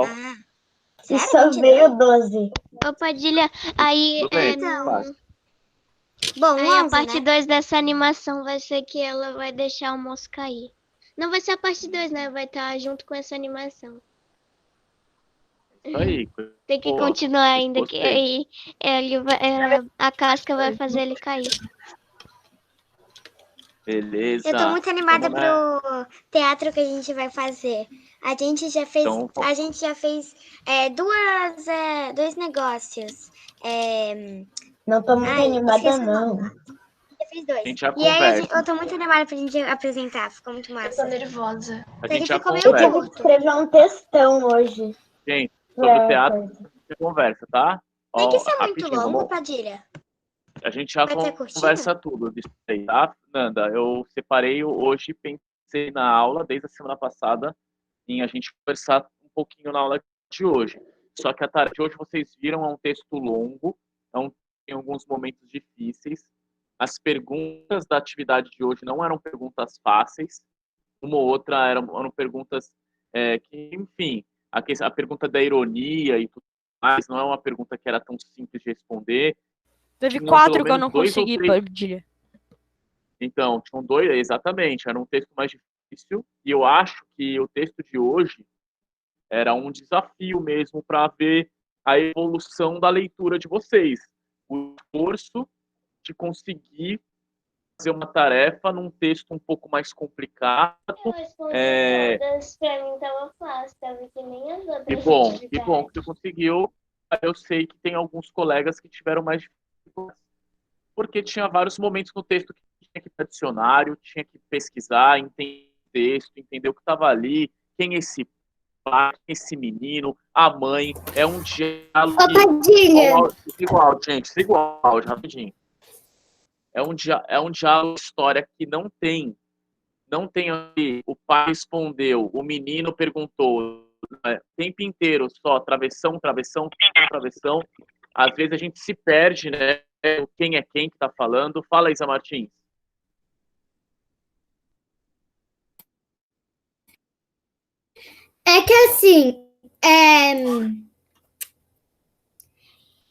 Ah, E sério? só 22? veio 12. Ô, Padilha, aí, Tudo bem, Então. fácil. Bom, aí a 11, parte né? 2 dessa animação vai ser que ela vai deixar o moço cair. Não vai ser a parte 2, né? Vai estar junto com essa animação. Isso aí. Tem que Boa. continuar ainda, que Gostei. aí a casca vai fazer ele cair. Beleza. Eu tô muito animada Vamos, né? pro teatro que a gente vai fazer. A gente já fez, Então, dois negócios. Não tô muito animada, esqueci o não. nome. Já fiz dois. a gente já E aí conversa. eu tô muito animada pra gente apresentar. Ficou muito Eu massa. tô nervosa. A Só gente que já ficou meio Eu conversa. tive que curto. escrever um textão hoje. Gente, sobre o pra teatro, coisa. a gente conversa, tá? Tem que Ó, ser muito rapidinho, longo, vamos. Padilha? A gente já Vai ter curtinho? conversa tudo disso aí, tá, Nanda? Eu separei hoje, pensei na aula, desde a semana passada, em a gente conversar um pouquinho na aula de hoje. Só que a tarefa de hoje, vocês viram, é um texto longo, então tem alguns momentos difíceis. As perguntas da atividade de hoje não eram perguntas fáceis, uma ou outra eram perguntas que, enfim, a pergunta da ironia e tudo mais, não é uma pergunta que era tão simples de responder. Teve Tinham pelo 4 que eu menos não 2 ou consegui, 3. Padilha. Então, tinham 2, exatamente, era um texto mais difícil, e eu acho que o texto de hoje era um desafio mesmo para ver a evolução da leitura de vocês, o esforço de conseguir fazer uma tarefa num texto um pouco mais complicado. Eu respondi todas, pra mim tava fácil, tava que nem as outras Que bom que você conseguiu. Eu sei que tem alguns colegas que tiveram mais dificuldades, porque tinha vários momentos no texto que tinha que ir para dicionário, tinha que pesquisar, entender o texto, entender o que estava ali, quem é esse pai, quem é esse menino, a mãe. É um diálogo. Ô, Padilha! Igual, gente, igual, rapidinho. É um diálogo de história que não tem ali, o pai respondeu, o menino perguntou, né, o tempo inteiro só travessão, travessão, travessão. Às vezes a gente se perde, né? Quem é quem que está falando. Fala, Isa Martins. É que assim,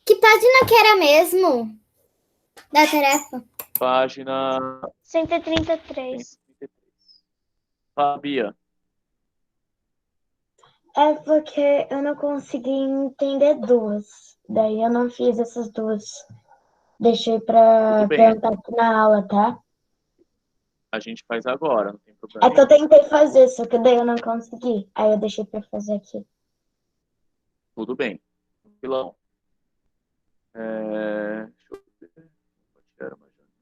que página que era mesmo da tarefa? Página 133. 133. Fabia. É porque eu não consegui entender duas. Daí eu não fiz essas duas. Deixei pra Tudo bem. perguntar aqui na aula, tá? A gente faz agora, não tem É problema que eu nenhum. tentei fazer, só que daí eu não consegui. Aí eu deixei pra fazer aqui. Tudo bem. Pilão. Deixa eu ver. Vou tirar uma janela.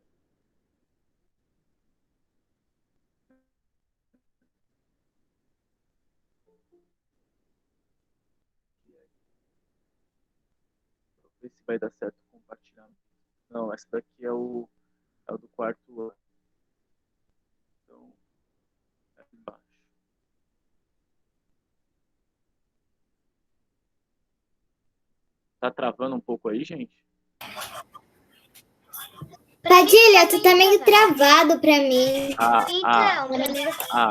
Vou ver se vai dar certo o compartilhamento. Não, essa daqui é o do quarto ano. Então, é embaixo. Tá travando um pouco aí, gente? Padilha, tu tá meio travado pra mim. Então, pra mim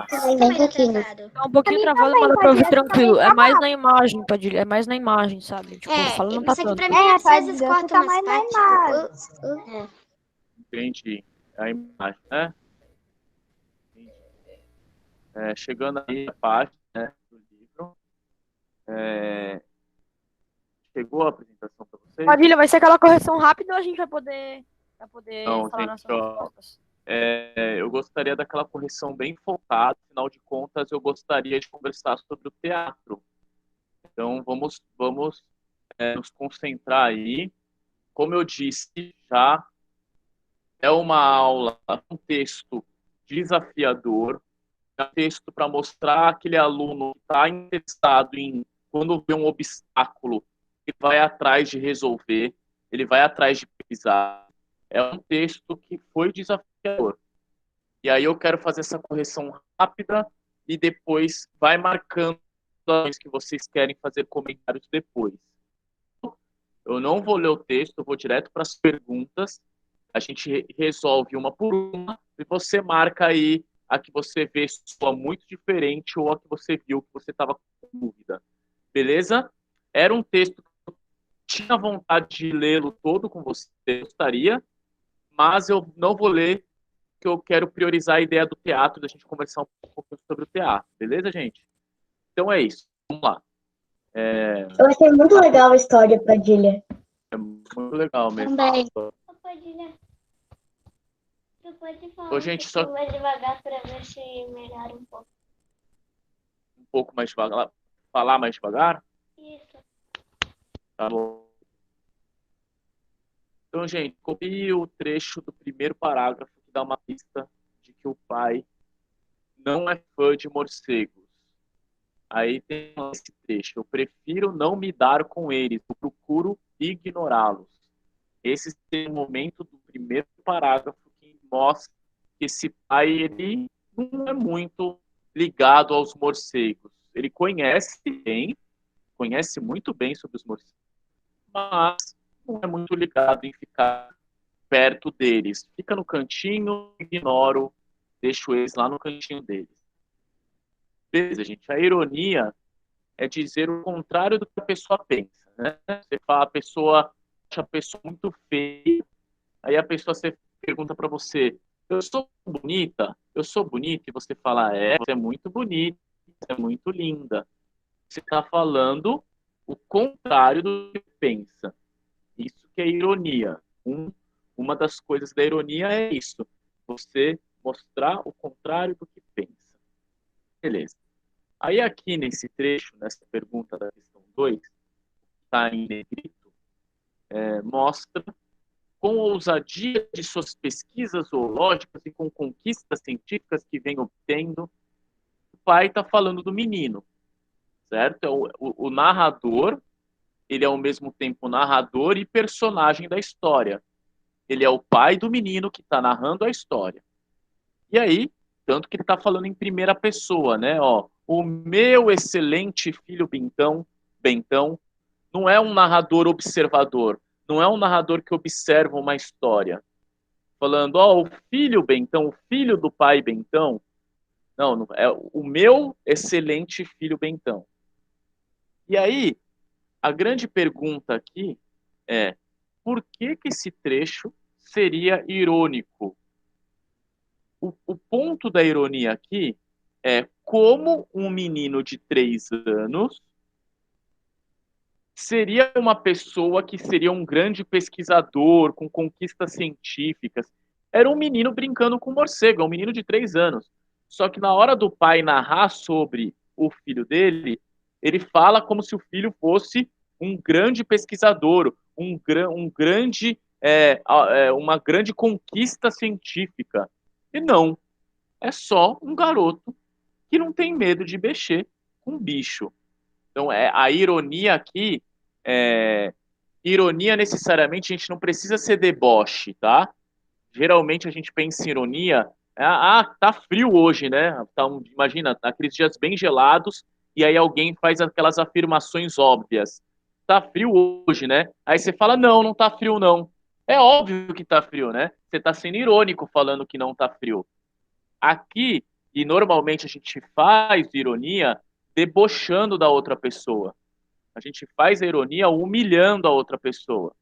Também um pouquinho. Tá um pouquinho travado, mas dá pra ouvir tranquilo. É mais na imagem, Padilha. É mais na imagem, sabe? Tipo, falando não tá Isso aqui tanto. pra mim às vezes corta umas partes. Entendi. É a imagem, né? Entendi. Chegando aí a página, né, do livro. Chegou a apresentação para vocês? Padilha, vai ser aquela correção rápida ou a gente vai poder Não, falar gente, nossas ó, respostas? eu gostaria daquela correção bem focada, afinal de contas, eu gostaria de conversar sobre o teatro. Então, vamos nos concentrar aí. Como eu disse, já é uma aula, um texto desafiador, é um texto para mostrar aquele aluno que está interessado em, quando vê um obstáculo, ele vai atrás de resolver, ele vai atrás de pesquisar. É um texto que foi desafiador. E aí eu quero fazer essa correção rápida e depois vai marcando as que vocês querem fazer comentários depois. Eu não vou ler o texto, eu vou direto para as perguntas. A gente resolve uma por uma e você marca aí a que você vê soa muito diferente ou a que você viu que você estava com dúvida. beleza? Era um texto que eu tinha vontade de lê-lo todo com você, gostaria, mas eu não vou ler, porque eu quero priorizar a ideia do teatro, da gente conversar um pouco sobre o teatro, beleza, gente? Então é isso, vamos lá. Eu achei muito legal a história, Padilha. É muito legal mesmo. Também. Padilha, tu pode falar Ô, gente, só mais devagar para ver se melhora um pouco. um pouco mais devagar, falar mais devagar, Isso. tá bom? Então, gente, copie o trecho do primeiro parágrafo que dá uma pista de que o pai não é fã de morcegos. Aí tem esse trecho: eu prefiro não me dar com eles, eu procuro ignorá-los. Esse é o momento do primeiro parágrafo que mostra que esse pai ele não é muito ligado aos morcegos. Ele conhece muito bem sobre os morcegos, mas não é muito ligado em ficar perto deles. Fica no cantinho, ignoro, deixo eles lá no cantinho deles. Beleza, gente. A ironia é dizer o contrário do que a pessoa pensa, né? Você fala, a pessoa acha a pessoa muito feia, aí a pessoa você pergunta para você: eu sou bonita? Eu sou bonita? E você fala: você é muito bonita, você é muito linda. Você está falando o contrário do que pensa. Isso que é ironia. Uma das coisas da ironia é isso: você mostrar o contrário do que pensa. Beleza. Aí aqui nesse trecho, nessa pergunta da questão 2, está em negrito, mostra com ousadia de suas pesquisas zoológicas e com conquistas científicas que vem obtendo, o pai está falando do menino, certo? O narrador, ele é ao mesmo tempo narrador e personagem da história. Ele é o pai do menino que está narrando a história. E aí, tanto que ele está falando em primeira pessoa, né? Ó, o meu excelente filho Bentão, não é um narrador observador, não é um narrador que observa uma história. Falando, ó, o filho Bentão, o filho do pai Bentão, não, é o meu excelente filho Bentão. E aí, a grande pergunta aqui é: por que esse trecho seria irônico? O ponto da ironia aqui é como um menino de 3 anos seria uma pessoa que seria um grande pesquisador, com conquistas científicas. Era um menino brincando com morcego, é um menino de 3 anos. Só que na hora do pai narrar sobre o filho dele, ele fala como se o filho fosse um grande pesquisador, uma grande conquista científica. E não, é só um garoto que não tem medo de mexer com bicho. Então, a ironia aqui, ironia necessariamente a gente não precisa ser deboche, tá? Geralmente a gente pensa em ironia, tá frio hoje, né? Imagina, aqueles dias bem gelados, e aí alguém faz aquelas afirmações óbvias. Tá frio hoje, né? Aí você fala: não tá frio não. É óbvio que tá frio, né? Você tá sendo irônico falando que não tá frio. Aqui, e normalmente a gente faz ironia debochando da outra pessoa. A gente faz a ironia humilhando a outra pessoa,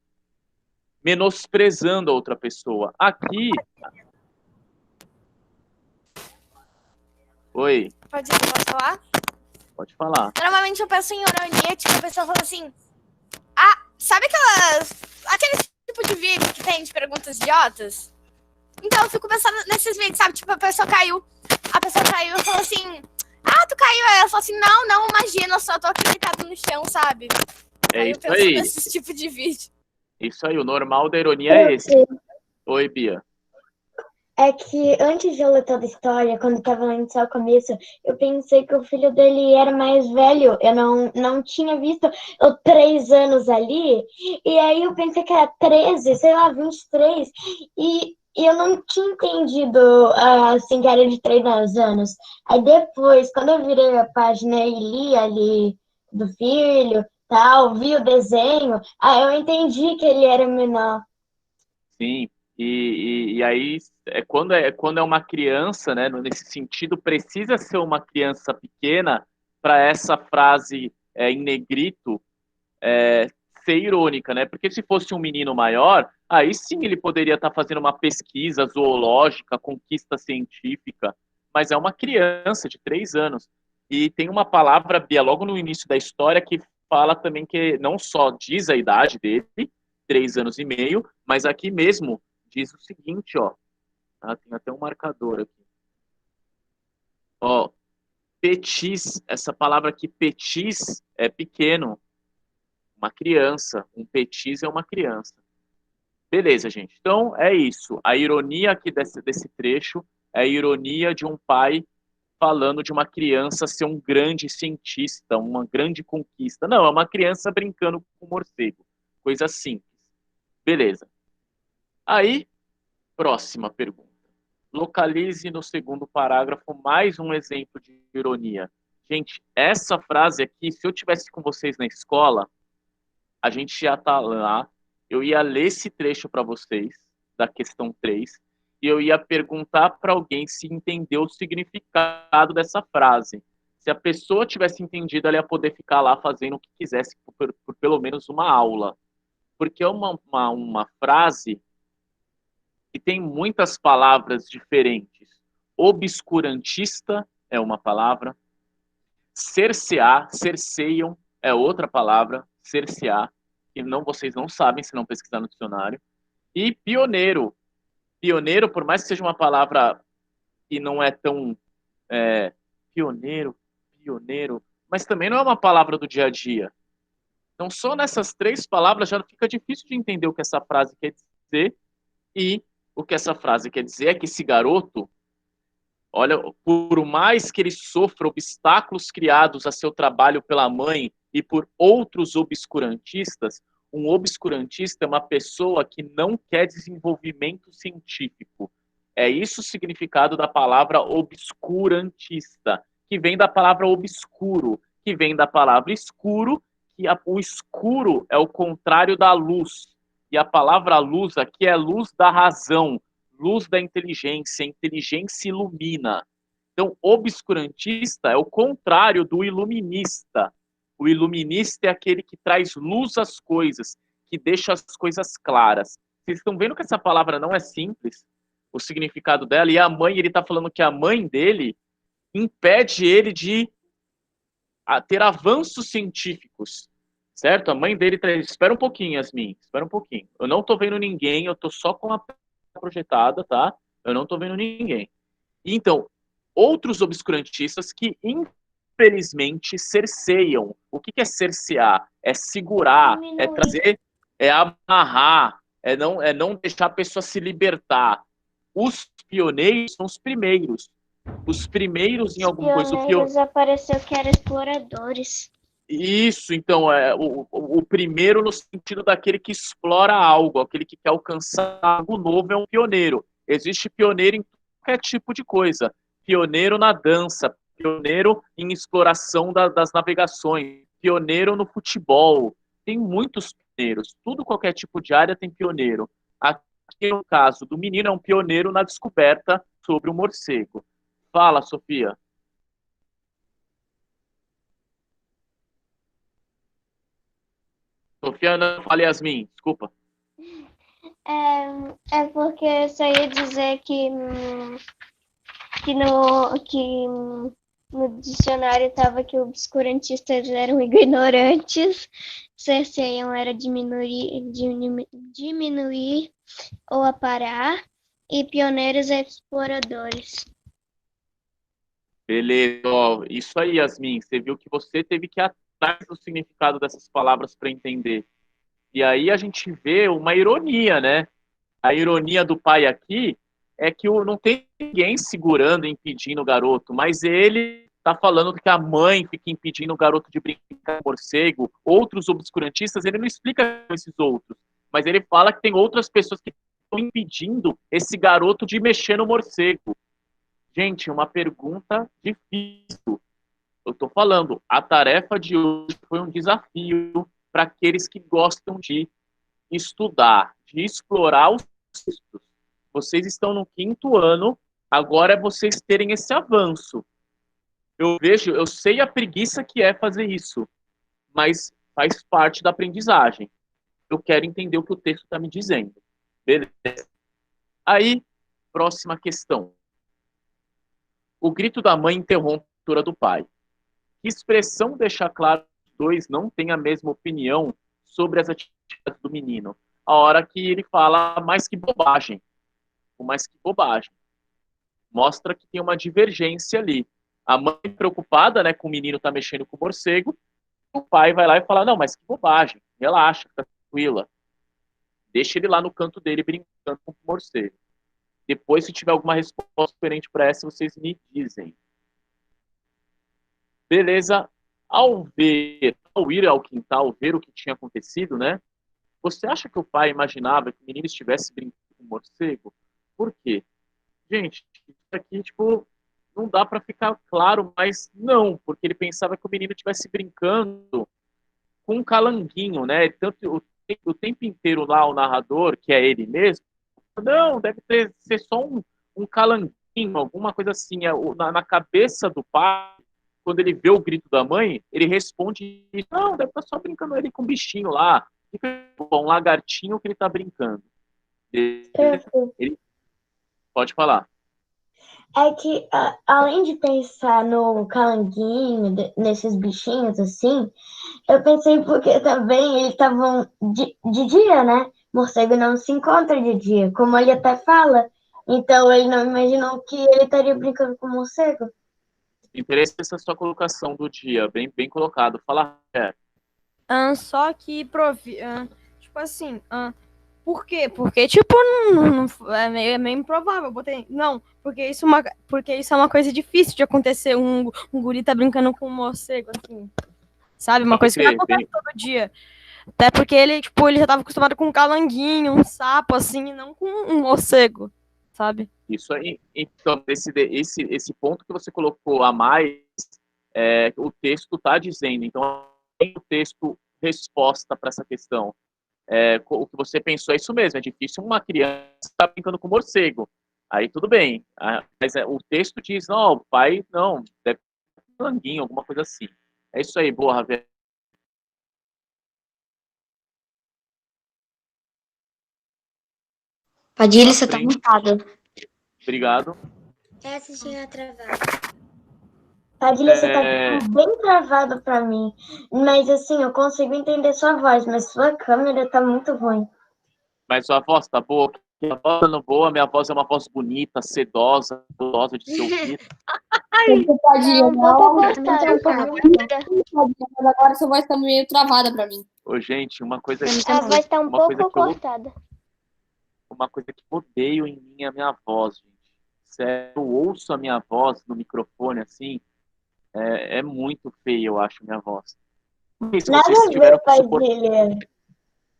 menosprezando a outra pessoa. Aqui. Oi. Posso falar? Pode falar. Normalmente eu penso em ironia, tipo, a pessoa fala assim: sabe aquele tipo de vídeo que tem de perguntas idiotas? Então eu fico pensando nesses vídeos, sabe? Tipo, a pessoa caiu e falou assim: tu caiu? Aí ela falou assim: não, imagina, eu só tô aqui deitado no chão, sabe? É aí isso eu penso aí. nesse tipo de vídeo. Isso aí, o normal da ironia é esse. Oi, Bia. É que antes de eu ler toda a história, quando eu tava lendo só o começo, eu pensei que o filho dele era mais velho. Eu não tinha visto os 3 anos ali. E aí eu pensei que era 13, sei lá, 23. E eu não tinha entendido, assim, que era de 3 anos. Aí depois, quando eu virei a página e li ali do filho, tal, vi o desenho, aí eu entendi que ele era menor. Sim. E aí, quando é uma criança, né, nesse sentido, precisa ser uma criança pequena para essa frase em negrito, ser irônica, né? Porque se fosse um menino maior, aí sim ele poderia estar fazendo uma pesquisa zoológica, conquista científica, mas é uma criança de 3 anos. E tem uma palavra, Bia, logo no início da história, que fala também que não só diz a idade dele, 3 anos e meio, mas aqui mesmo diz o seguinte, ó. Tem até um marcador aqui. Ó, petis, essa palavra aqui, petis, é pequeno. Uma criança. Um petis é uma criança. Beleza, gente. Então, é isso. A ironia aqui desse trecho é a ironia de um pai falando de uma criança ser um grande cientista, uma grande conquista. Não, é uma criança brincando com um morcego. Coisa simples. Beleza. Aí, próxima pergunta. Localize no segundo parágrafo mais um exemplo de ironia. Gente, essa frase aqui, se eu tivesse com vocês na escola, a gente já tá lá, eu ia ler esse trecho para vocês, da questão 3, e eu ia perguntar para alguém se entendeu o significado dessa frase. Se a pessoa tivesse entendido, ela ia poder ficar lá fazendo o que quisesse por pelo menos uma aula. Porque é uma frase que tem muitas palavras diferentes. Obscurantista é uma palavra. Cercear, cerceiam é outra palavra, cercear, que vocês não sabem se não pesquisar no dicionário. E pioneiro. Pioneiro, por mais que seja uma palavra que não é tão pioneiro, mas também não é uma palavra do dia a dia. Então, só nessas 3 palavras já fica difícil de entender o que essa frase quer dizer. E o que essa frase quer dizer é que esse garoto, olha, por mais que ele sofra obstáculos criados a seu trabalho pela mãe e por outros obscurantistas, um obscurantista é uma pessoa que não quer desenvolvimento científico. É isso o significado da palavra obscurantista, que vem da palavra obscuro, que vem da palavra escuro, que o escuro é o contrário da luz. E a palavra luz aqui é luz da razão, luz da inteligência, inteligência ilumina. Então, obscurantista é o contrário do iluminista. O iluminista é aquele que traz luz às coisas, que deixa as coisas claras. Vocês estão vendo que essa palavra não é simples? O significado dela, e a mãe, ele está falando que a mãe dele impede ele de ter avanços científicos. Certo? A mãe dele traz... Espera um pouquinho, Yasmin. Espera um pouquinho. Eu não tô vendo ninguém, eu tô só com a projetada, tá? Eu não tô vendo ninguém. Então, outros obscurantistas que, infelizmente, cerceiam. O que é cercear? É segurar, é trazer, é amarrar, é não deixar a pessoa se libertar. Os pioneiros são os primeiros. Os primeiros em alguma coisa. Pioneiros apareceu que eram exploradores. Isso, então, o primeiro no sentido daquele que explora algo, aquele que quer alcançar algo novo é um pioneiro. Existe pioneiro em qualquer tipo de coisa. Pioneiro na dança, pioneiro em exploração das navegações, pioneiro no futebol. Tem muitos pioneiros. Tudo, qualquer tipo de área tem pioneiro. Aqui, no caso do menino, é um pioneiro na descoberta sobre o morcego. Fala, Sofia. Sofia, não fala, Yasmin, desculpa. É porque eu só ia dizer que no dicionário estava que obscurantistas eram ignorantes, cerceiam era diminuir ou aparar, e pioneiros exploradores. Beleza, ó, isso aí, Yasmin. Você viu que você teve que ir atrás do significado dessas palavras para entender. E aí a gente vê uma ironia, né? A ironia do pai aqui é que não tem ninguém segurando, impedindo o garoto, mas ele está falando que a mãe fica impedindo o garoto de brincar com morcego. Outros obscurantistas, ele não explica esses outros, mas ele fala que tem outras pessoas que estão impedindo esse garoto de mexer no morcego. Gente, uma pergunta difícil. Eu estou falando, a tarefa de hoje foi um desafio para aqueles que gostam de estudar, de explorar os textos. Vocês estão no 5º ano, agora é vocês terem esse avanço. Eu sei a preguiça que é fazer isso. mas faz parte da aprendizagem. Eu quero entender o que o texto está me dizendo. Beleza. Aí, próxima questão. O grito da mãe interrompe a leitura do pai. Que expressão deixa claro que os dois não têm a mesma opinião sobre as atividades do menino? A hora que ele fala mais que bobagem. O mais que bobagem. Mostra que tem uma divergência ali. A mãe preocupada, né, com o menino tá mexendo com o morcego, o pai vai lá e fala, não, mas que bobagem, relaxa, fica tranquila. Deixa ele lá no canto dele brincando com o morcego. Depois, se tiver alguma resposta diferente para essa, vocês me dizem. Beleza? Ao ir ao quintal, ver o que tinha acontecido, né? Você acha que o pai imaginava que o menino estivesse brincando com o morcego? Por quê? Gente, isso aqui, tipo, não dá para ficar claro, mas não, porque ele pensava que o menino estivesse brincando com um calanguinho, né? Tanto o tempo inteiro lá o narrador, que é ele mesmo, não, deve ser só um calanguinho, alguma coisa assim. Na cabeça do pai, quando ele vê o grito da mãe, ele responde, não, deve estar só brincando ele com um bichinho lá, um lagartinho que ele está brincando. Ele pode falar. É que, além de pensar no calanguinho, nesses bichinhos assim, eu pensei porque também eles estavam de dia, né? Morcego não se encontra de dia, como ele até fala. Então ele não imaginou que ele estaria brincando com o morcego. Interessante essa sua colocação do dia, bem colocado. Fala, Só que, tipo assim, por quê? Porque, tipo, é meio improvável. Eu botei, não, porque isso é uma coisa difícil de acontecer. Um guri tá brincando com um morcego, assim. Sabe? Uma coisa que não acontece todo dia. Até porque ele já tava acostumado com um calanguinho, um sapo, assim, e não com um morcego, sabe? Isso aí. Então, esse ponto que você colocou a mais, o texto está dizendo. Então, tem o texto resposta para essa questão. O que você pensou é isso mesmo. É difícil uma criança estar brincando com morcego. Aí tudo bem. Mas o texto diz, não, o pai, não, deve ter um calanguinho, alguma coisa assim. É isso aí, boa, Ravel. Padilha, você tá mutado. Obrigado. Essa tinha travado. Padilha, você tá bem travado pra mim. Mas assim, eu consigo entender sua voz, mas sua câmera tá muito ruim. Mas sua voz tá boa? Minha voz tá não boa, minha voz é uma voz bonita, sedosa, gostosa de ser ouvida. É um pouco cortada. Mas agora sua voz tá meio travada pra mim. Ô, gente, uma coisa A voz tá um pouco cortada. Uma coisa que eu odeio em mim é a minha voz, gente. Sério, eu ouço a minha voz no microfone, assim, é muito feio, eu acho, a minha voz. Não sei se vocês tiveram que suportar.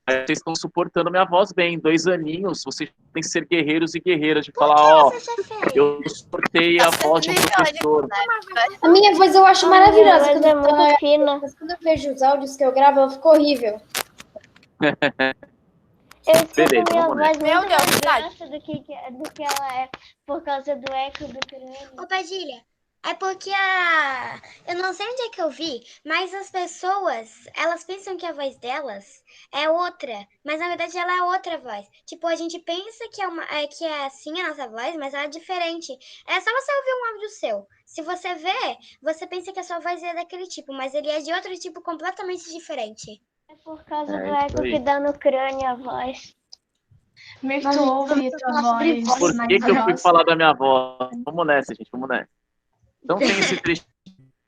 Vocês estão suportando minha voz bem, 2 aninhos, vocês têm que ser guerreiros e guerreiras, de falar, eu suportei a voz de um professor. A minha voz eu acho maravilhosa. Mas é muito fina. Mas quando eu vejo os áudios que eu gravo, ela fica horrível. Eu escuto Beleza, minha vamos voz Meu muito Deus, mais verdade. grossa do que ela é, por causa do eco do crânio. Ô, Padilha, é porque eu não sei onde é que eu vi, mas as pessoas, elas pensam que a voz delas é outra, mas na verdade ela é outra voz. Tipo, a gente pensa que é assim a nossa voz, mas ela é diferente. É só você ouvir um áudio seu. Se você vê, você pensa que a sua voz é daquele tipo, mas ele é de outro tipo completamente diferente. É por causa do isso eco aí. que dá no crânio a voz. Meio que tu ouve a tua voz Por mais que eu fui grossa. falar da minha voz? Vamos nessa, gente, vamos nessa. Então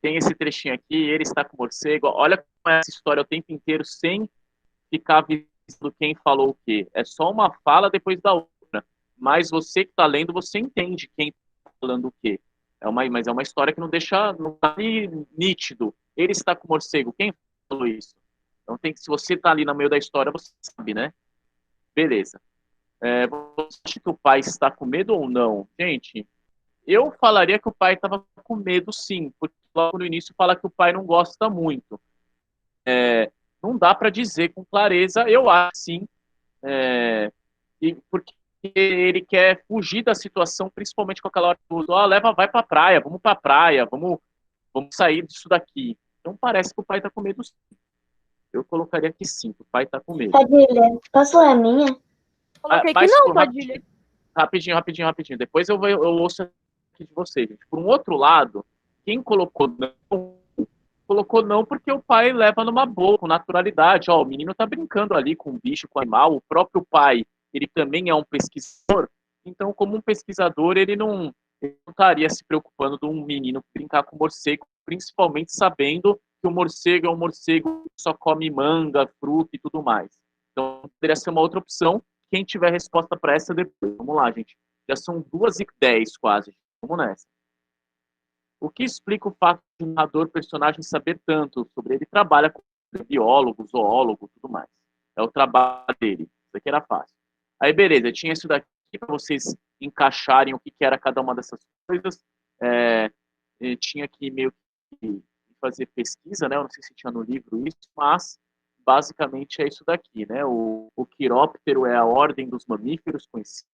tem esse trechinho aqui, ele está com o morcego. Olha como é essa história o tempo inteiro, sem ficar avisando quem falou o quê. É só uma fala depois da outra. Mas você que está lendo, você entende quem está falando o quê. Mas é uma história que não tá ali nítido. Ele está com o morcego. Quem falou isso? Então, se você está ali no meio da história, você sabe, né? Beleza. Você acha que o pai está com medo ou não? Gente, eu falaria que o pai estava com medo, sim, porque logo no início fala que o pai não gosta muito. Não dá para dizer com clareza, eu acho sim, porque ele quer fugir da situação, principalmente com aquela hora do vai para a praia, vamos sair disso daqui. Então parece que o pai está com medo, sim. Eu colocaria aqui 5. O pai tá com medo. Padilha, posso ler a minha? Coloquei que Mas, não, rapidinho, Padilha. rapidinho. Depois eu ouço aqui de vocês, gente. Por um outro lado, quem colocou não porque o pai leva numa boa, com naturalidade. Ó, o menino tá brincando ali com o bicho, com o animal. O próprio pai, ele também é um pesquisador. Então, como um pesquisador, ele não estaria se preocupando de um menino brincar com morcego, principalmente sabendo que o morcego é um morcego que só come manga, fruta e tudo mais. Então, poderia ser uma outra opção. Quem tiver resposta para essa, depois. Vamos lá, gente. Já são 2h10 quase. Vamos nessa. O que explica o fato de um narrador personagem saber tanto sobre ele? Trabalha com biólogo, zoólogo, tudo mais. É o trabalho dele. Isso aqui era fácil. Aí, beleza, tinha isso daqui para vocês encaixarem o que era cada uma dessas coisas. Tinha que meio que fazer pesquisa, né? Eu não sei se tinha no livro isso, mas basicamente é isso daqui, né? O quiróptero é a ordem dos mamíferos conhecidos.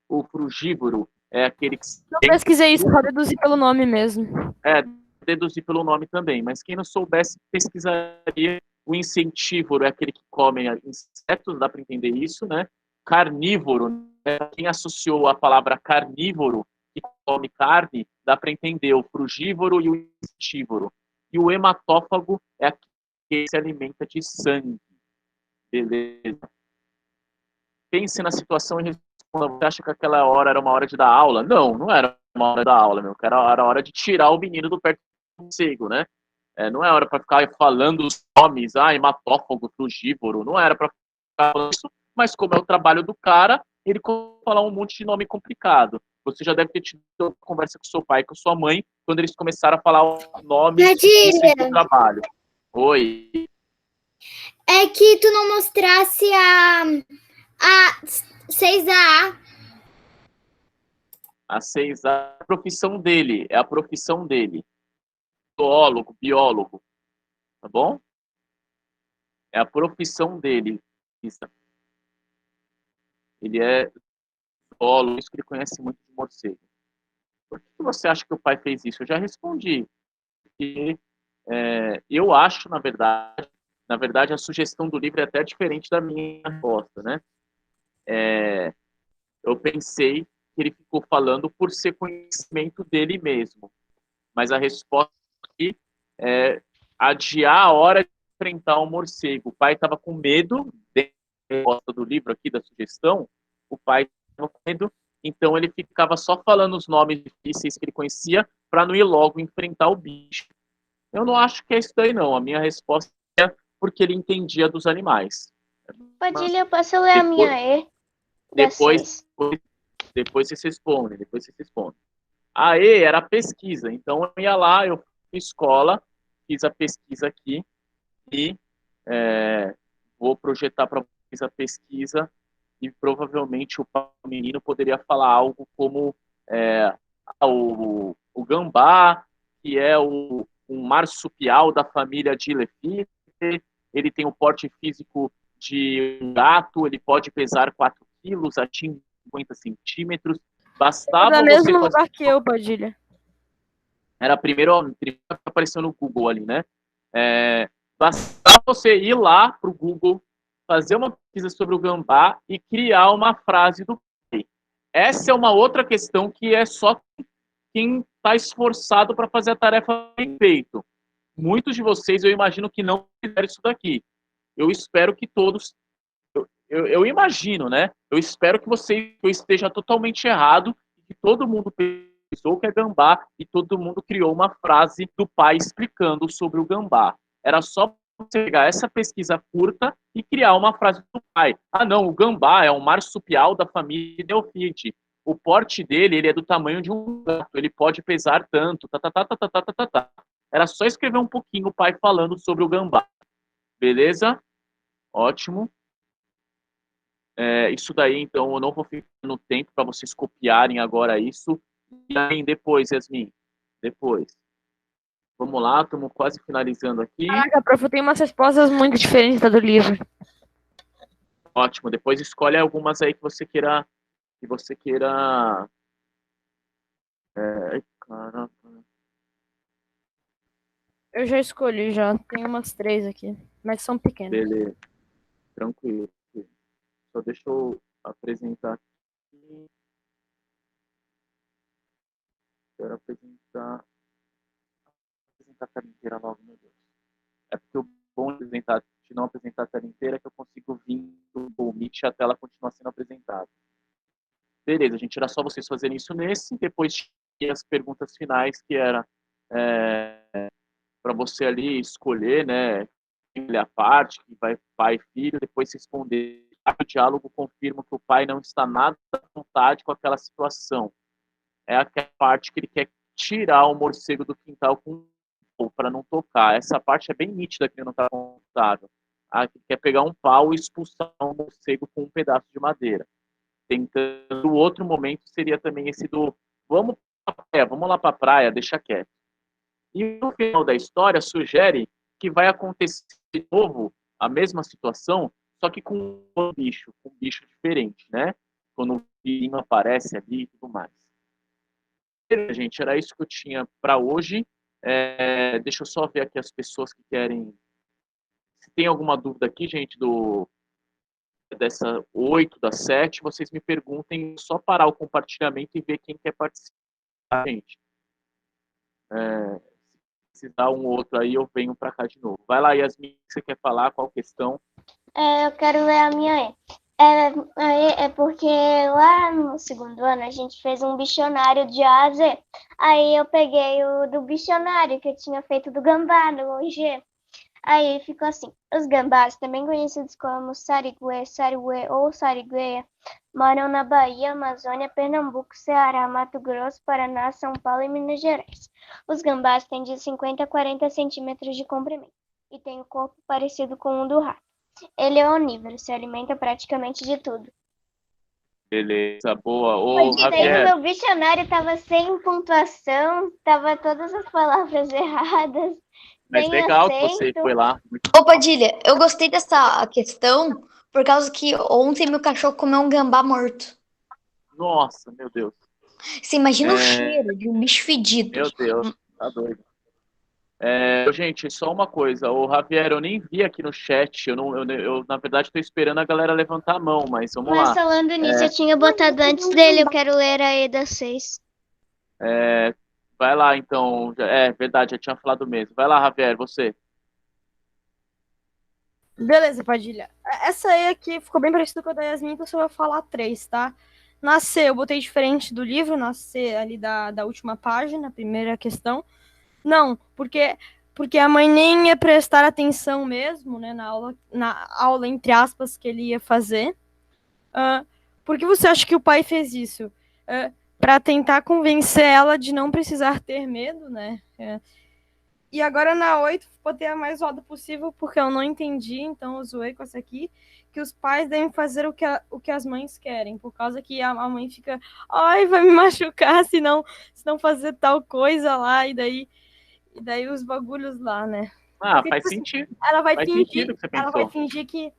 O frugívoro é aquele que... Não pesquisei isso, só deduzi pelo nome mesmo. Deduzir pelo nome também, mas quem não soubesse, pesquisaria. O insectívoro é aquele que come insetos, dá para entender isso, né? Carnívoro, né? Quem associou a palavra carnívoro, que come carne, dá para entender o frugívoro e o insectívoro. E o hematófago é aquele que se alimenta de sangue. Beleza. Pense na situação e responda. Você acha que aquela hora era uma hora de dar aula? Não, não era uma hora da aula, meu. Era hora de tirar o menino do perto do morcego, né? Não é hora para ficar falando os nomes, hematófago, frugívoro, não era para ficar falando isso, mas como é o trabalho do cara, ele começou a falar um monte de nome complicado. Você já deve ter tido uma conversa com seu pai e com sua mãe, quando eles começaram a falar os nomes do trabalho. Oi. É que tu não mostrasse a 6A. A 6A é a profissão dele, é a profissão dele. Zoólogo, biólogo, tá bom? É a profissão dele. Ele é zoólogo, isso que ele conhece muito de morcego. Por que você acha que o pai fez isso? Eu já respondi. Porque, eu acho, na verdade, a sugestão do livro é até diferente da minha resposta, né? Eu pensei que ele ficou falando por ser conhecimento dele mesmo. Mas a resposta aqui é adiar a hora de enfrentar um morcego. O pai estava com medo, dentro da resposta do livro aqui, da sugestão, o pai estava com medo, então ele ficava só falando os nomes difíceis que ele conhecia para não ir logo enfrentar o bicho. Eu não acho que é isso daí, não. A minha resposta é porque ele entendia dos animais. Padilha, eu posso ler a minha E? Depois vocês respondem, A E era a pesquisa, então eu ia lá, eu fui à escola, fiz a pesquisa aqui e vou projetar para vocês a pesquisa e provavelmente o menino poderia falar algo como o gambá, que é um marsupial da família Dilephyte, ele tem o porte físico de um gato, ele pode pesar 4 quilos, atinge 50 centímetros. Bastava no você mesmo lugar que eu, Padilha. Era primeiro que apareceu no Google ali, né? Bastava você ir lá pro Google, fazer uma pesquisa sobre o gambá e criar uma frase do pai. Essa é uma outra questão que é só quem está esforçado para fazer a tarefa bem feito. Muitos de vocês, eu imagino que não fizeram isso daqui. Eu espero que todos... Eu imagino, né? Eu espero que eu esteja totalmente errado e que todo mundo pensou que é gambá e todo mundo criou uma frase do pai explicando sobre o gambá. Era só você pegar essa pesquisa curta e criar uma frase do pai. Não, o gambá é um marsupial da família Delphite. O porte dele, ele é do tamanho de um gato, ele pode pesar tanto, Era só escrever um pouquinho o pai falando sobre o gambá. Beleza? Ótimo. Isso daí, então, eu não vou ficar no tempo para vocês copiarem agora isso. E aí, depois, Yasmin, depois. Vamos lá, estamos quase finalizando aqui. Caraca, prof, eu tenho umas respostas muito diferentes da do livro. Ótimo, depois escolhe algumas aí que você queira... Caraca. Eu já escolhi, já. Tem umas 3 aqui. mas são pequenos. Beleza, tranquilo. Só deixa eu apresentar aqui. Quero apresentar a tela inteira logo, meu Deus. É porque o bom de não apresentar a tela inteira é que eu consigo vir do Google Meet e a tela continua sendo apresentada. Beleza, gente, era só vocês fazerem isso nesse, depois tinha as perguntas finais, que era para você ali escolher, né, a parte, que vai pai e filho, depois responder. O diálogo confirma que o pai não está nada à vontade com aquela situação. É aquela parte que ele quer tirar o morcego do quintal para não tocar. Essa parte é bem nítida que ele não está confortável. Ele quer pegar um pau e expulsar o morcego com um pedaço de madeira. Tentando, o outro momento seria também esse do vamos lá para a praia, deixa quieto. E no final da história sugere que vai acontecer de novo a mesma situação, só que com um bicho diferente, né? Quando o vizinho aparece ali e tudo mais. Gente, era isso que eu tinha para hoje. Deixa eu só ver aqui as pessoas que querem. Se tem alguma dúvida aqui, gente, dessa 8 da 7, vocês me perguntem, só parar o compartilhamento e ver quem quer participar, gente. Se dá um outro aí, eu venho para cá de novo. Vai lá, Yasmin, você quer falar? Qual questão? Eu quero ler a minha aí. É porque lá no segundo ano a gente fez um bicionário de A a Z. Aí eu peguei o do bicionário que eu tinha feito do gambá, no OG. Aí ficou assim: os gambás, também conhecidos como sariguê, sariuê ou sarigueia, moram na Bahia, Amazônia, Pernambuco, Ceará, Mato Grosso, Paraná, São Paulo e Minas Gerais. Os gambás têm de 50 a 40 centímetros de comprimento e têm o corpo parecido com o do rato. Ele é onívoro, se alimenta praticamente de tudo. Beleza, boa. Ô, Javier, meu dicionário estava sem pontuação, tava todas as palavras erradas. Mas legal que você foi lá. Ô, Padilha, eu gostei dessa questão por causa que ontem meu cachorro comeu um gambá morto. Nossa, meu Deus. Você imagina o cheiro de um bicho fedido. Meu Deus, tá doido. Gente, só uma coisa. O Javier, eu nem vi aqui no chat. Eu na verdade, estou esperando a galera levantar a mão, mas vamos lá. Mas falando nisso, eu tinha botado antes dele. Eu quero ler a Eda 6. Vai lá, então. Verdade, já tinha falado mesmo. Vai lá, Javier, você. Beleza, Padilha. Essa aí aqui ficou bem parecida com a da Yasmin, então eu só vou falar 3, tá? Nascer, eu botei diferente do livro, nascer ali da última página, a primeira questão. Não, porque a mãe nem ia prestar atenção mesmo, né, na aula, entre aspas, que ele ia fazer. Por que você acha que o pai fez isso? Para tentar convencer ela de não precisar ter medo, né? E agora na 8, botei a mais zoada possível, porque eu não entendi, então eu zoei com essa aqui, que os pais devem fazer o que as mães querem, por causa que a mãe fica, ai, vai me machucar se não fazer tal coisa lá, e daí os bagulhos lá, né? Porque, faz sentido. Ela vai fingir que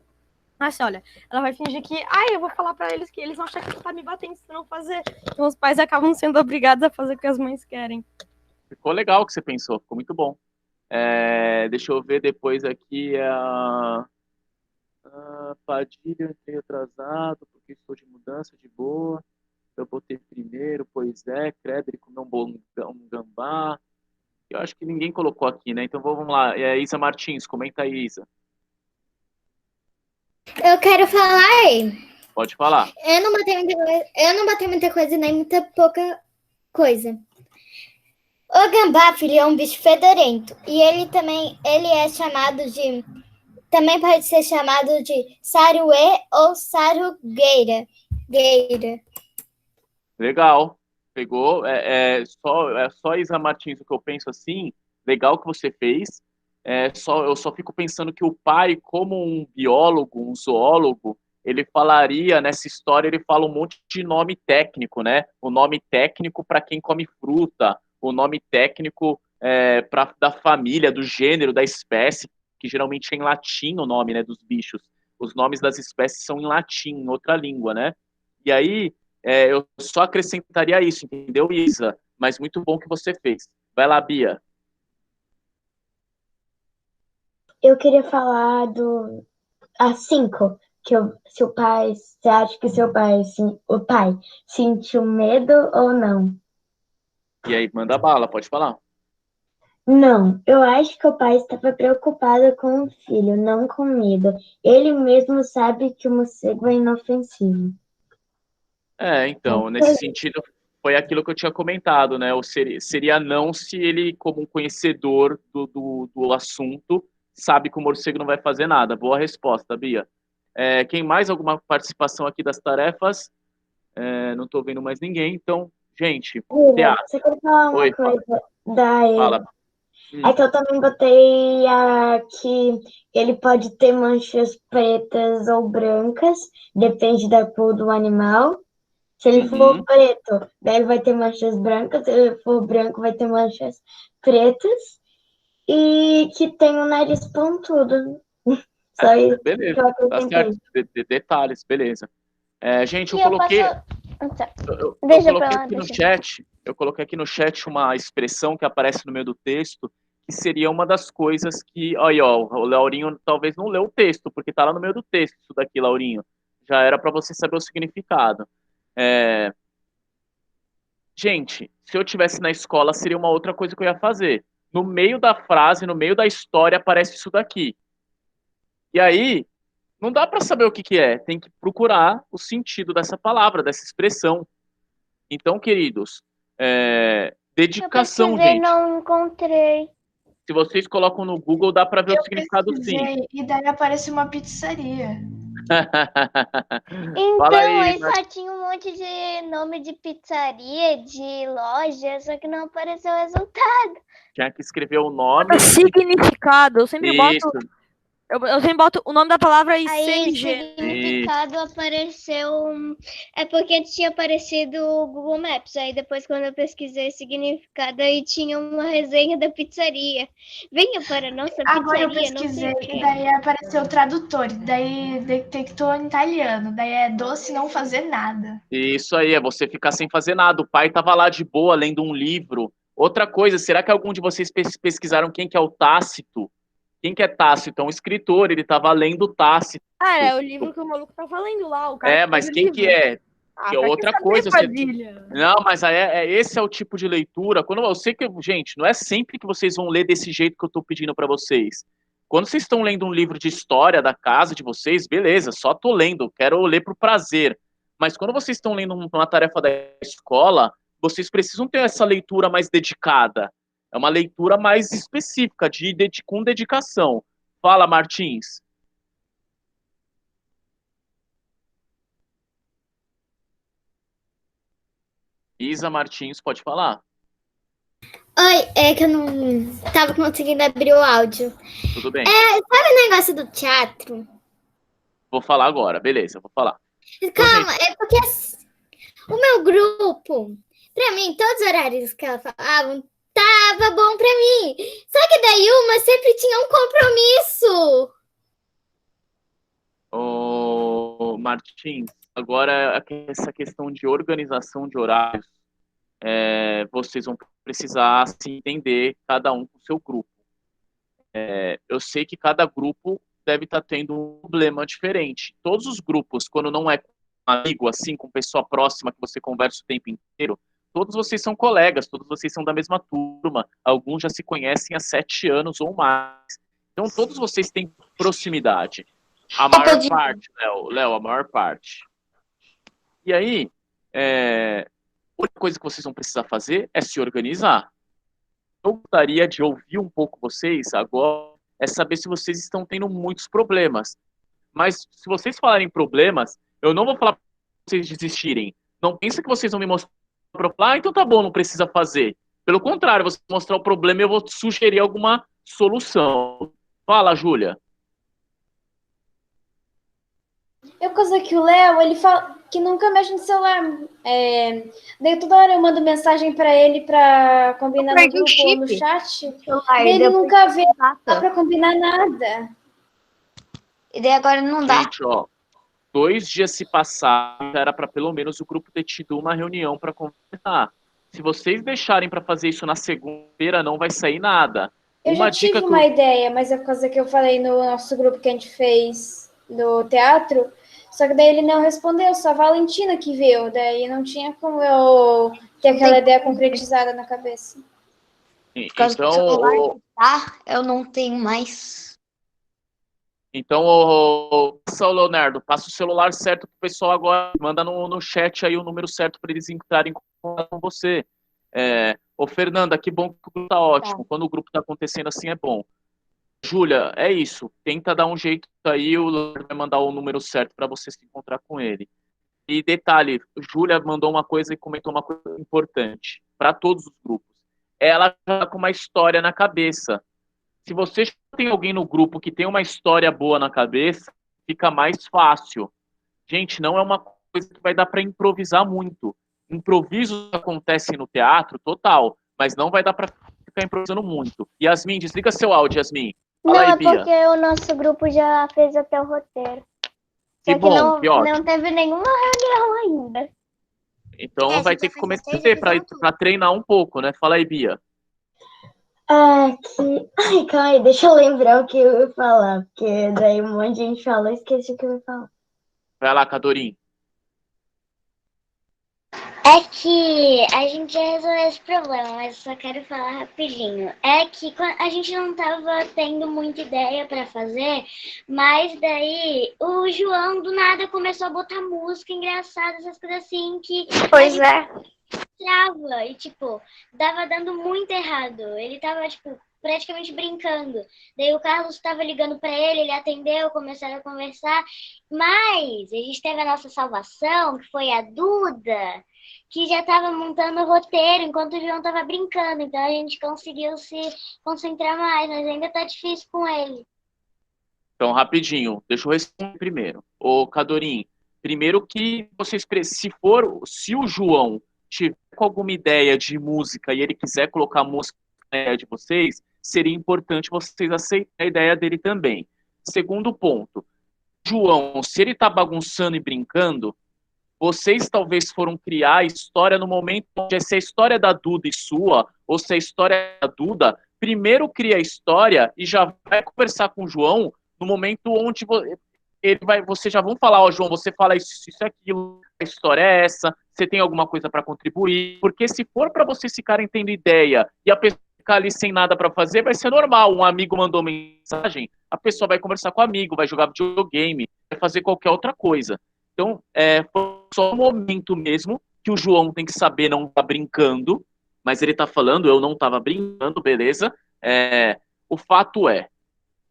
assim, olha, ela vai fingir que, eu vou falar pra eles que eles vão achar que tá me batendo se não fazer. Então os pais acabam sendo obrigados a fazer o que as mães querem. Ficou legal o que você pensou, ficou muito bom. Deixa eu ver depois aqui Padilha, eu entrei atrasado porque estou de mudança, de boa. Eu botei primeiro, pois credo, ele comeu um gambá. Eu acho que ninguém colocou aqui, né? Então vamos lá. Isa Martins, comenta aí, Isa. Eu quero falar aí. Pode falar. Eu não botei muita coisa, nem muita pouca coisa. O gambá, filho, é um bicho fedorento. E ele é chamado de... Também pode ser chamado de saruê ou sarugueira. Legal. Pegou. Só Isa Martins, o que eu penso assim, legal que você fez. Eu só fico pensando que o pai, como um biólogo, um zoólogo, ele falaria, nessa história, ele fala um monte de nome técnico, né? O nome técnico para quem come fruta, o nome técnico da família, do gênero, da espécie, que geralmente é em latim o nome, né, dos bichos. Os nomes das espécies são em latim, em outra língua, né? E aí, eu só acrescentaria isso, entendeu, Isa? Mas muito bom que você fez. Vai lá, Bia. eu queria falar do a 5, que seu pai, você acha que seu pai, o pai, sentiu medo ou não? E aí, manda bala, pode falar. Não, eu acho que o pai estava preocupado com o filho, não com medo. Ele mesmo sabe que o morcego é inofensivo. Então, nesse sentido, foi aquilo que eu tinha comentado, né? Ou seria não se ele, como um conhecedor do assunto, sabe que o morcego não vai fazer nada. Boa resposta, Bia. Quem mais? Alguma participação aqui das tarefas? Não estou vendo mais ninguém. Então, gente, William, teatro. você quer falar uma Oi, coisa da fala. É que eu também botei que ele pode ter manchas pretas ou brancas, depende da cor do animal. Se ele for preto, daí ele vai ter manchas brancas, se ele for branco, vai ter manchas pretas. E que tem o nariz pontudo. Só isso que Beleza, eu tá acrescentei. certo. Detalhes, beleza. Gente, E eu posso. eu Deixa pra coloquei lá, aqui no deixa. chat, uma expressão que aparece no meio do texto, que seria uma das coisas que, aí, ó, o Laurinho talvez não leu o texto, porque tá lá no meio do texto isso daqui, Laurinho. Já era para você saber o significado. Gente, se eu tivesse na escola, seria uma outra coisa que eu ia fazer. No meio da frase, no meio da história, aparece isso daqui. E aí, não dá para saber o que é, tem que procurar o sentido dessa palavra, dessa expressão. Então, queridos, dedicação, Eu pesquisei, gente. não encontrei. Se vocês colocam no Google, dá para ver o Eu significado sim. pesquisei e daí aparece uma pizzaria. Fala Então, aí, aí só tinha um monte de nome de pizzaria, de loja, só que não apareceu o resultado. tinha que escrever o nome. Significado. Eu sempre Isso. boto. Eu sempre boto o nome da palavra e Aí, CMG. significado apareceu. É porque tinha aparecido o Google Maps. Aí, depois, quando eu pesquisei significado, aí tinha uma resenha da pizzaria. Venha para a nossa Agora eu pizzaria, não sei pesquisei o e quê. daí apareceu o tradutor. Daí detectou em italiano. Daí é doce não fazer nada. Isso aí, é você ficar sem fazer nada. O pai estava lá de boa, lendo um livro. Outra coisa, será que algum de vocês pesquisaram quem que é o Tácito? Quem que é Tácito? É um escritor, ele estava lendo Tácito. É o livro que o maluco tá falando lá. O cara Mas escreve quem o livro. que é? Que é outra coisa. Não, mas esse é o tipo de leitura. Quando eu sei que, gente, não é sempre que vocês vão ler desse jeito que eu estou pedindo para vocês. Quando vocês estão lendo um livro de história da casa de vocês, beleza, só tô lendo, quero ler por prazer. Mas quando vocês estão lendo uma tarefa da escola, vocês precisam ter essa leitura mais dedicada. É uma leitura mais específica, com dedicação. Fala, Martins. Isa Martins, pode falar. Oi, é que eu não tava conseguindo abrir o áudio. Tudo bem. Sabe o negócio do teatro? Vou falar agora, beleza, vou falar. Calma, é porque o meu grupo, pra mim, todos os horários que ela falavam, tava bom pra mim. Só que daí uma sempre tinha um compromisso. Ô, Martins, agora essa questão de organização de horários, vocês vão precisar se entender, cada um com o seu grupo. Eu sei que cada grupo deve estar tendo um problema diferente. Todos os grupos, quando não é com um amigo, assim, com pessoa próxima que você conversa o tempo inteiro, todos vocês são colegas, todos vocês são da mesma turma, alguns já se conhecem há 7 anos ou mais. Então, todos vocês têm proximidade. A maior parte, Léo, a maior parte. E aí, a única coisa que vocês vão precisar fazer é se organizar. Eu gostaria de ouvir um pouco vocês agora, saber se vocês estão tendo muitos problemas. Mas se vocês falarem problemas, eu não vou falar para vocês desistirem. Não pensa que vocês vão me mostrar para falar, então tá bom, não precisa fazer. Pelo contrário, você mostrar o problema e eu vou sugerir alguma solução. Fala, Júlia. Eu coisa que o Léo, ele fala que nunca mexe no celular. Daí toda hora eu mando mensagem pra ele pra combinar no grupo ou no chat. Daí ele nunca vê, não dá pra combinar nada. E daí agora não dá. Gente, 2 dias se passaram, era para pelo menos o grupo ter tido uma reunião para conversar. Se vocês deixarem para fazer isso na segunda-feira, não vai sair nada. Eu já tive uma ideia, mas é por causa que eu falei no nosso grupo que a gente fez do teatro, só que daí ele não respondeu, só a Valentina que viu, daí não tinha como eu ter aquela ideia concretizada na cabeça. Por causa do celular, eu não tenho mais. Então, Leonardo, passa o celular certo pro pessoal agora, manda no chat aí o número certo para eles entrarem em contato com você. Ô, Fernanda, que bom que o grupo tá ótimo. Quando o grupo tá acontecendo assim é bom. Júlia, é isso. Tenta dar um jeito aí, o Leonardo vai mandar o número certo para você se encontrar com ele. E detalhe, Júlia mandou uma coisa e comentou uma coisa importante para todos os grupos. Ela já tá com uma história na cabeça. Se você tem alguém no grupo que tem uma história boa na cabeça, fica mais fácil. Gente, não é uma coisa que vai dar para improvisar muito. Improvisos acontecem no teatro, total, mas não vai dar para ficar improvisando muito. Yasmin, desliga seu áudio, Yasmin. Fala Não, aí, é porque o nosso grupo já fez até o roteiro. Só que não teve nenhuma reunião ainda. Então vai ter que começar a ter para treinar um pouco, né? Fala aí, Bia. Ai, calma aí, deixa eu lembrar o que eu ia falar, porque daí um monte de gente falou e esqueci o que eu ia falar. Vai lá, Cadorim. É que a gente já resolveu esse problema, mas só quero falar rapidinho. É que a gente não tava tendo muita ideia para fazer, mas daí o João do nada começou a botar música engraçada, essas coisas assim que... Pois é. Trava e, tipo, tava dando muito errado. Ele tava, tipo, praticamente brincando. Daí o Carlos tava ligando pra ele atendeu, começaram a conversar. Mas a gente teve a nossa salvação, que foi a Duda, que já tava montando o roteiro enquanto o João tava brincando. Então a gente conseguiu se concentrar mais, mas ainda tá difícil com ele. Então, rapidinho, deixa eu responder primeiro. Ô, Cadorim, primeiro que vocês, se o João tiver com alguma ideia de música e ele quiser colocar música na ideia de vocês, seria importante vocês aceitarem a ideia dele também. Segundo ponto, João, se ele tá bagunçando e brincando, vocês talvez foram criar a história no momento onde se a história da Duda e sua, ou se a história da Duda, primeiro cria a história e já vai conversar com o João no momento onde vocês já vão falar, ó, João, você fala isso, isso, aquilo, a história é essa, você tem alguma coisa para contribuir, porque se for para vocês ficarem tendo ideia e a pessoa ficar ali sem nada para fazer, vai ser normal, um amigo mandou mensagem, a pessoa vai conversar com o amigo, vai jogar videogame, vai fazer qualquer outra coisa. Então, foi só um momento mesmo que o João tem que saber não tá brincando, mas ele tá falando, eu não tava brincando, beleza? O fato é,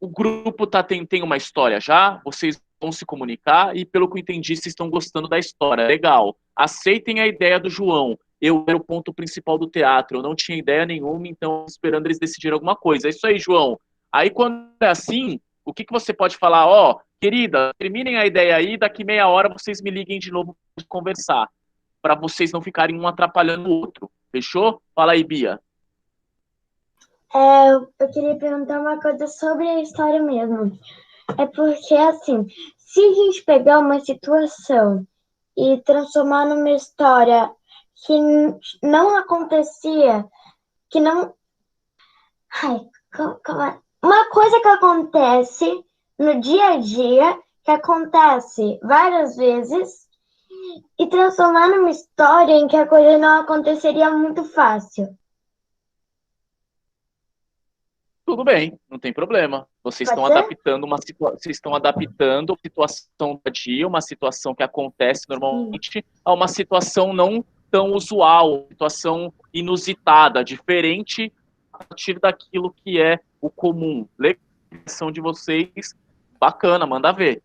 o grupo tem uma história já, vocês vão se comunicar e, pelo que eu entendi, vocês estão gostando da história. Legal. Aceitem a ideia do João. Eu era o ponto principal do teatro, eu não tinha ideia nenhuma, então esperando eles decidirem alguma coisa. É isso aí, João. Aí, quando é assim, o que você pode falar? Ó, querida, terminem a ideia aí, daqui meia hora vocês me liguem de novo para conversar, para vocês não ficarem um atrapalhando o outro. Fechou? Fala aí, Bia. Eu queria perguntar uma coisa sobre a história mesmo. É porque, assim, se a gente pegar uma situação e transformar numa história que não acontecia, que não... Ai, uma coisa que acontece no dia a dia, que acontece várias vezes, e transformar numa história em que a coisa não aconteceria muito fácil. Tudo bem, não tem problema. Vocês estão adaptando vocês estão adaptando a situação do dia, uma situação que acontece normalmente, a uma situação não tão usual, situação inusitada, diferente a partir daquilo que é o comum. Legislação de vocês, bacana, manda ver.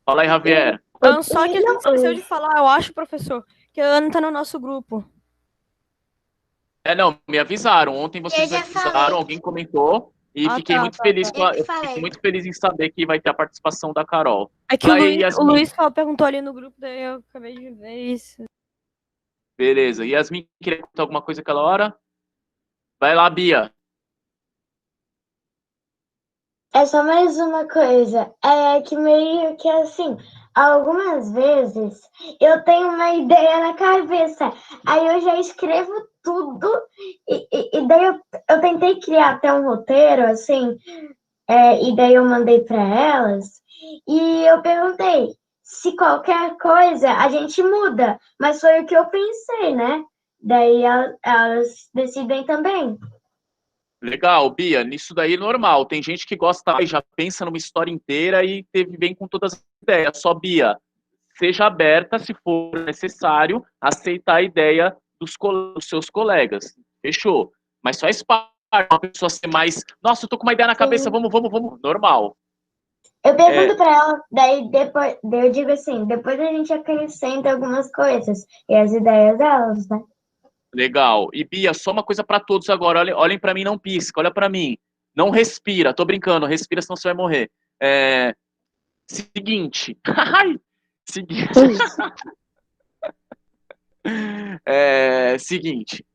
Fala aí, Javier. Só que a gente esqueceu de falar, eu acho, professor, que a Ana tá no nosso grupo. Não, me avisaram. Ontem vocês me avisaram, alguém comentou. E fiquei muito feliz fiquei muito feliz em saber que vai ter a participação da Carol. É que o Luiz só perguntou ali no grupo, daí eu acabei de ver isso. Beleza. Yasmin, queria contar alguma coisa aquela hora? Vai lá, Bia. É só mais uma coisa. É que meio que assim, algumas vezes eu tenho uma ideia na cabeça. Aí eu já escrevo tudo. E daí eu tentei criar até um roteiro, assim. E daí eu mandei para elas. E eu perguntei se qualquer coisa a gente muda. Mas foi o que eu pensei, né? Daí elas decidem também. Legal, Bia, nisso daí é normal. Tem gente que gosta mais, já pensa numa história inteira e vem com todas as ideias. Só, Bia, seja aberta, se for necessário, aceitar a ideia dos seus colegas. Fechou. Mas só parte uma pessoa ser mais, nossa, eu tô com uma ideia na cabeça, vamos. Normal. Eu pergunto para ela, daí depois eu digo assim, depois a gente acrescenta algumas coisas e as ideias delas, né? Legal. E Bia, só uma coisa para todos agora. Olhem para mim, não pisca. Olha para mim. Não respira. Tô brincando. Respira, senão você vai morrer. Seguinte. Seguinte. Seguinte.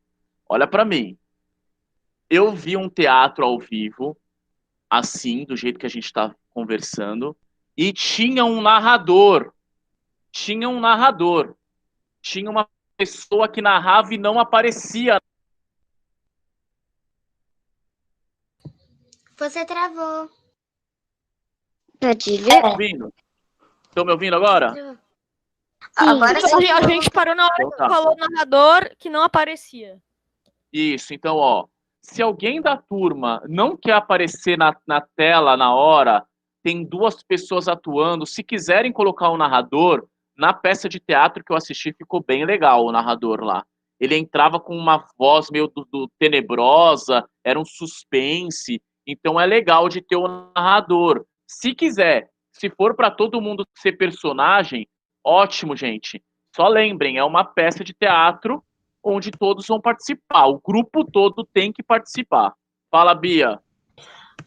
Olha para mim. Eu vi um teatro ao vivo, assim, do jeito que a gente tá conversando, e tinha um narrador. Tinha uma pessoa que narrava e não aparecia. Você travou. Padilha? Estão me ouvindo agora? Agora a gente parou na hora que falou o narrador que não aparecia. Isso, então, ó. Se alguém da turma não quer aparecer na tela na hora, tem 2 pessoas atuando. Se quiserem colocar um narrador, na peça de teatro que eu assisti, ficou bem legal o narrador lá. Ele entrava com uma voz meio tenebrosa, era um suspense. Então é legal de ter o narrador. Se quiser, se for para todo mundo ser personagem, ótimo, gente. Só lembrem, é uma peça de teatro onde todos vão participar. O grupo todo tem que participar. Fala, Bia.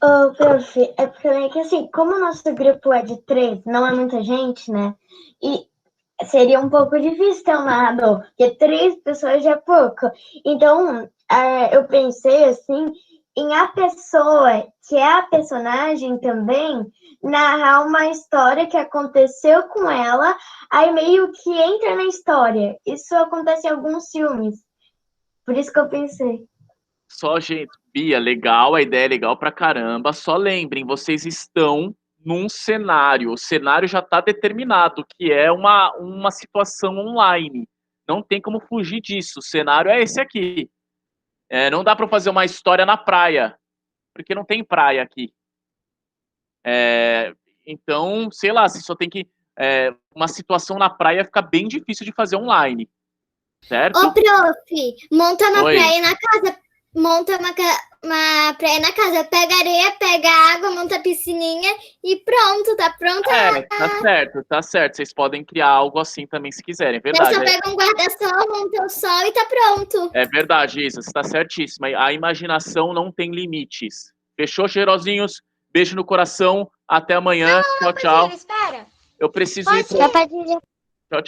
Ô, prof, é porque é que assim, como o nosso grupo é de 3, não é muita gente, né? E seria um pouco difícil ter um narrador, porque 3 pessoas já é pouco. Então, eu pensei assim, em a pessoa, que é a personagem também, narrar uma história que aconteceu com ela, aí meio que entra na história. Isso acontece em alguns filmes. Por isso que eu pensei. Só, gente, Bia, legal, a ideia é legal pra caramba. Só lembrem, vocês estão num cenário. O cenário já está determinado, que é uma situação online. Não tem como fugir disso. O cenário é esse aqui. Não dá para fazer uma história na praia, porque não tem praia aqui. Então, sei lá, se só tem que... uma situação na praia fica bem difícil de fazer online. Certo? Ô, prof, monta uma Oi. praia na casa. Monta uma praia na casa. Pega areia, pega água, monta a piscininha e pronto, tá pronta. Tá certo. Vocês podem criar algo assim também se quiserem, verdade. Só pega um guarda-sol, monta o sol e tá pronto. É verdade, Isa, você tá certíssima. A imaginação não tem limites. Fechou, cheirosinhos? Beijo no coração. Até amanhã. Tchau, tchau. Espera. Eu preciso ir pro...